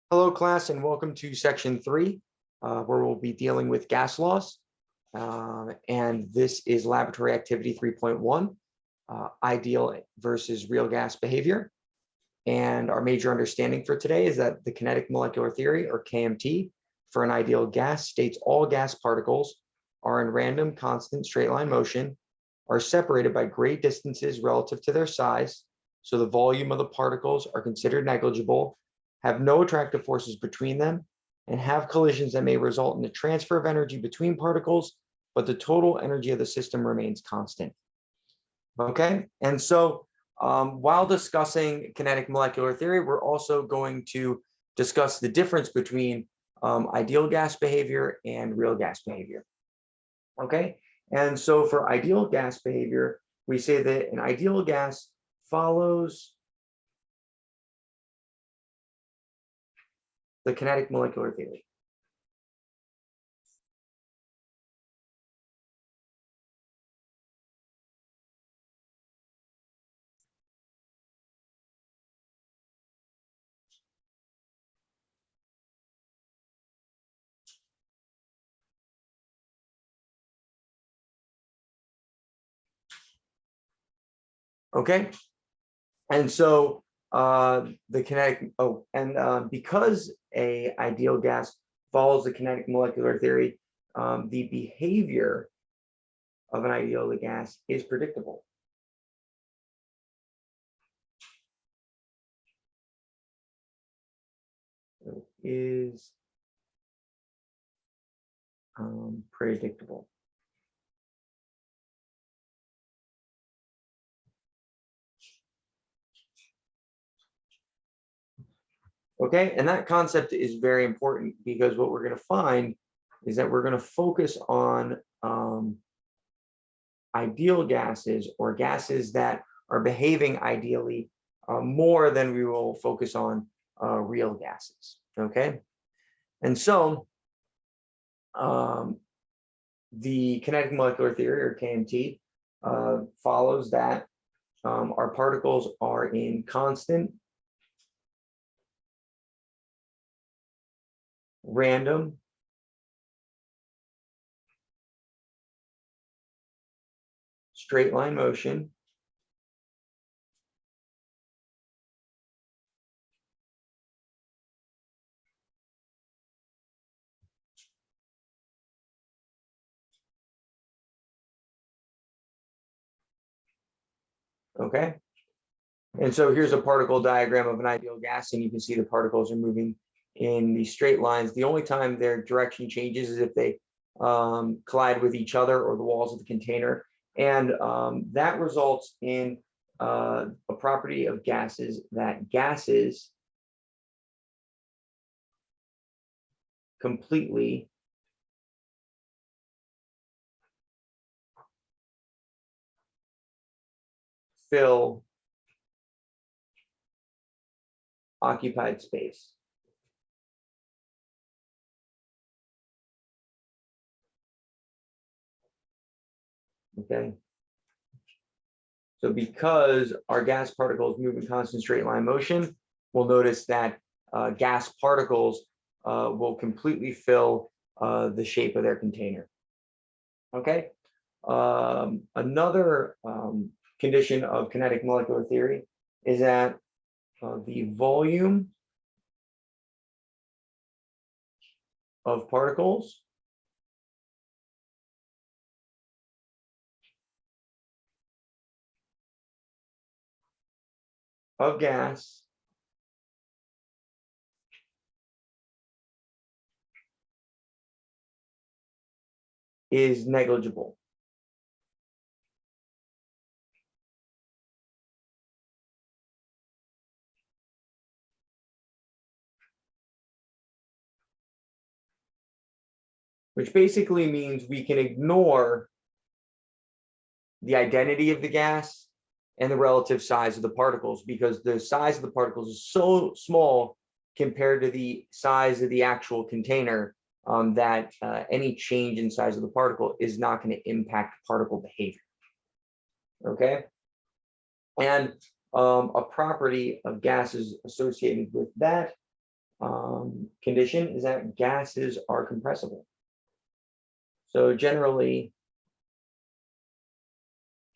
Hello, class, and welcome to section 3, where we'll be dealing with gas laws. And this is laboratory activity 3.1, ideal versus real gas behavior. And our major understanding for today is that the kinetic molecular theory, or KMT, for an ideal gas states all gas particles are in random, constant, straight line motion, are separated by great distances relative to their size, so the volume of the particles are considered negligible, have no attractive forces between them, and have collisions that may result in the transfer of energy between particles, but the total energy of the system remains constant. Okay, and so while discussing kinetic molecular theory, we're also going to discuss the difference between ideal gas behavior and real gas behavior. Okay, and so for ideal gas behavior, we say that an ideal gas follows the kinetic molecular theory. Okay, and so the kinetic, because a ideal gas follows the kinetic molecular theory, the behavior of an ideal gas is predictable. It is predictable. Okay, and that concept is very important because what we're going to find is that we're going to focus on ideal gases, or gases that are behaving ideally, more than we will focus on real gases. Okay, and so the kinetic molecular theory, or KMT, follows that our particles are in constant, random, straight line motion, okay? And so here's a particle diagram of an ideal gas, and you can see the particles are moving in these straight lines. The only time their direction changes is if they collide with each other or the walls of the container. And that results in a property of gases, that gases completely fill occupied space. Okay. So because our gas particles move in constant straight line motion, we'll notice that gas particles will completely fill the shape of their container. Okay. Another condition of kinetic molecular theory is that the volume of particles of gas is negligible. Which basically means we can ignore the identity of the gas and the relative size of the particles, because the size of the particles is so small compared to the size of the actual container, that any change in size of the particle is not going to impact particle behavior. Okay, and a property of gases associated with that condition is that gases are compressible. So generally,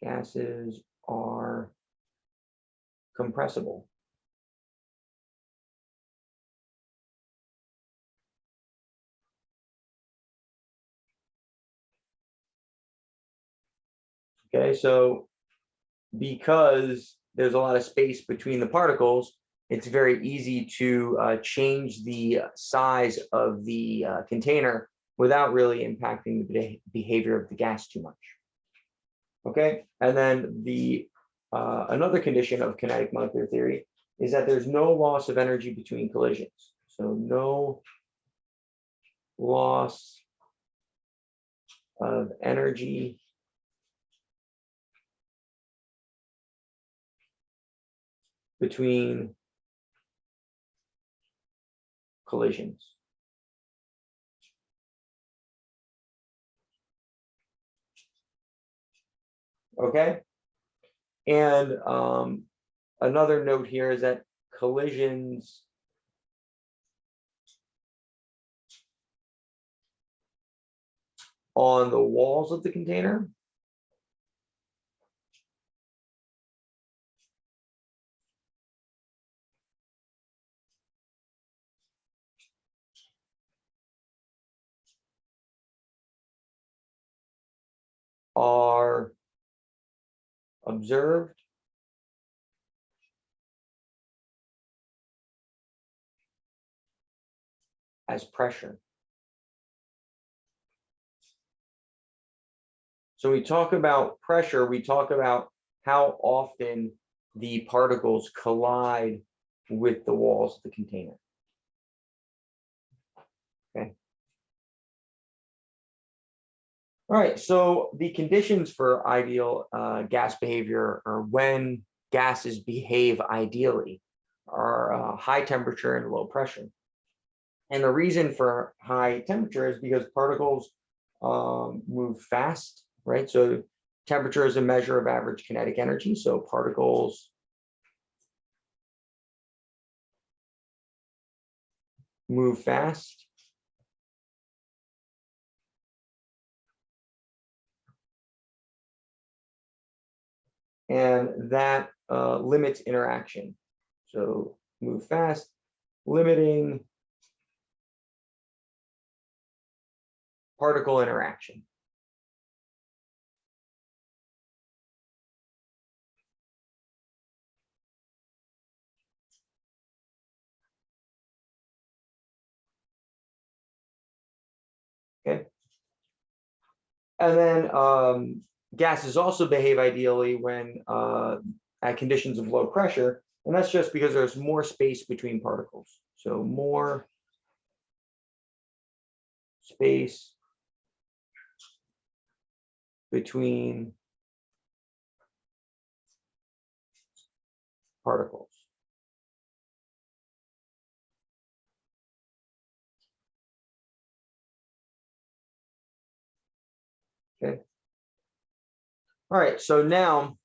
gases are compressible. Okay, so because there's a lot of space between the particles, it's very easy to change the size of the container without really impacting the behavior of the gas too much. Okay, and then the another condition of kinetic molecular theory is that there's no loss of energy between collisions. So no loss of energy between collisions. Okay, and another note here is that collisions on the walls of the container are observed as pressure. So we talk about pressure, we talk about how often the particles collide with the walls of the container. Okay. All right, so the conditions for ideal gas behavior, or when gases behave ideally, are high temperature and low pressure. And the reason for high temperature is because particles move fast, right? So temperature is a measure of average kinetic energy. So particles move fast. And that limits interaction. So move fast, limiting particle interaction. Okay. And then gases also behave ideally when at conditions of low pressure, and that's just because there's more space between particles. So more space between particles. Okay. All right, so now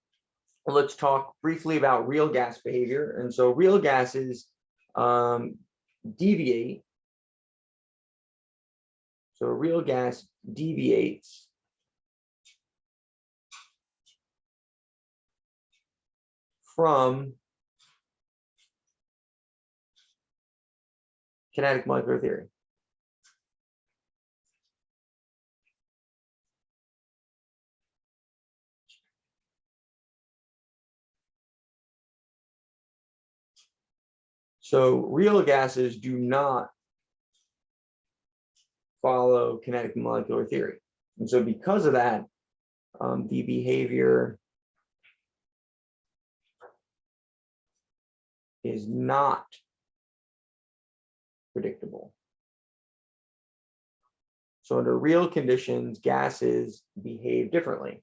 let's talk briefly about real gas behavior. And so real gases deviate. So a real gas deviates from kinetic molecular theory. So real gases do not follow kinetic molecular theory. And so because of that, the behavior is not predictable. So under real conditions, gases behave differently.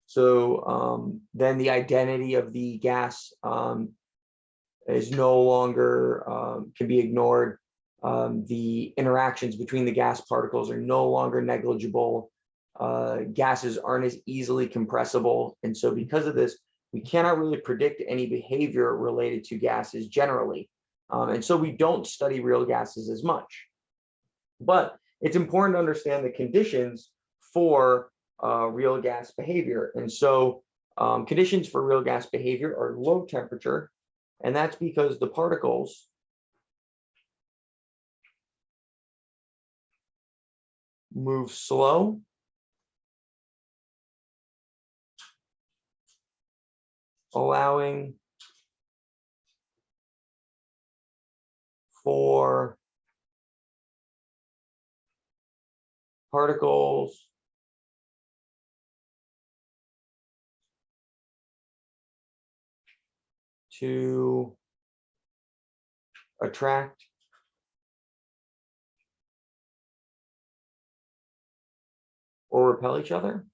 So then the identity of the gas is no longer, can be ignored. The interactions between the gas particles are no longer negligible. gases aren't as easily compressible. And so because of this, we cannot really predict any behavior related to gases generally. And so we don't study real gases as much. But it's important to understand the conditions for real gas behavior. And so conditions for real gas behavior are low temperature, and that's because the particles move slow, allowing for particles to attract or repel each other.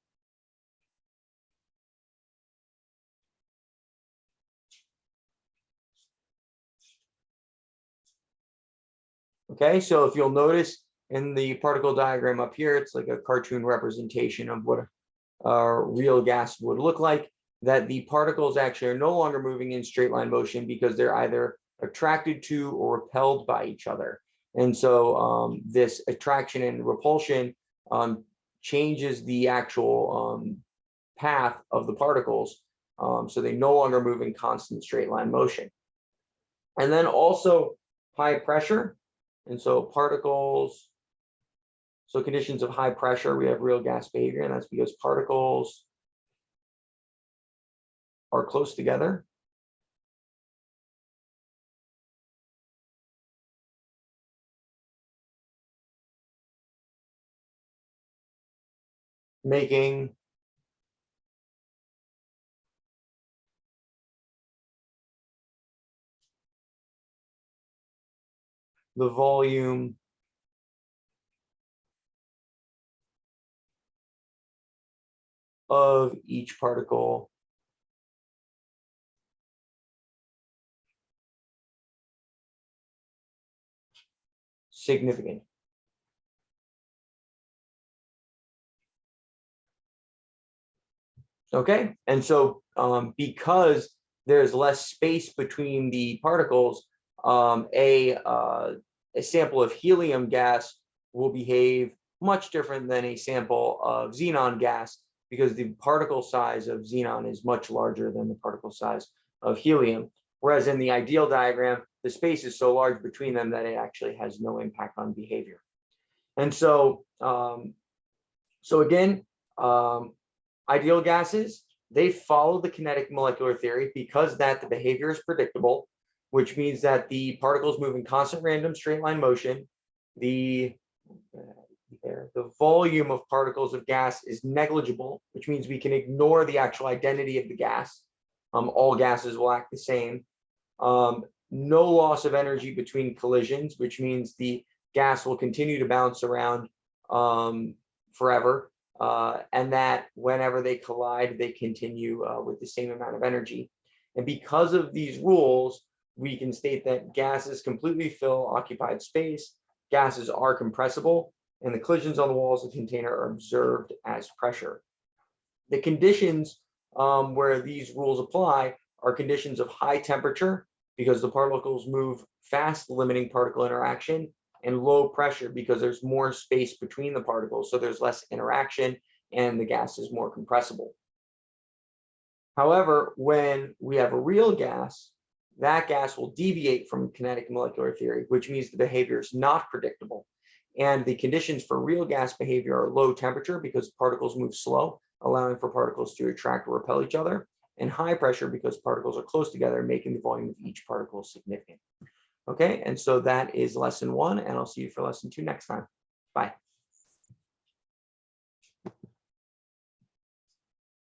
Okay, so if you'll notice in the particle diagram up here, it's like a cartoon representation of what a real gas would look like, that the particles actually are no longer moving in straight line motion because they're either attracted to or repelled by each other. And so this attraction and repulsion changes the actual path of the particles, so they no longer move in constant straight line motion. And then also high pressure. And so particles, so conditions of high pressure, we have real gas behavior, and that's because particles are close together. Making the volume of each particle significant. Okay, and so because there's less space between the particles, a sample of helium gas will behave much different than a sample of xenon gas, because the particle size of xenon is much larger than the particle size of helium. Whereas in the ideal diagram, the space is so large between them that it actually has no impact on behavior. And so, again, ideal gases, they follow the kinetic molecular theory because that the behavior is predictable, which means that the particles move in constant random straight line motion. The volume of particles of gas is negligible, which means we can ignore the actual identity of the gas. All gases will act the same. No loss of energy between collisions, which means the gas will continue to bounce around forever. And that whenever they collide, they continue with the same amount of energy. And because of these rules, we can state that gases completely fill occupied space, gases are compressible, and the collisions on the walls of the container are observed as pressure. The conditions where these rules apply are conditions of high temperature, because the particles move fast, limiting particle interaction, and low pressure because there's more space between the particles, so there's less interaction and the gas is more compressible. However, when we have a real gas, that gas will deviate from kinetic molecular theory, which means the behavior is not predictable. And the conditions for real gas behavior are low temperature because particles move slow, allowing for particles to attract or repel each other, and high pressure because particles are close together, making the volume of each particle significant. Okay, and so that is lesson 1, and I'll see you for lesson 2 next time. Bye.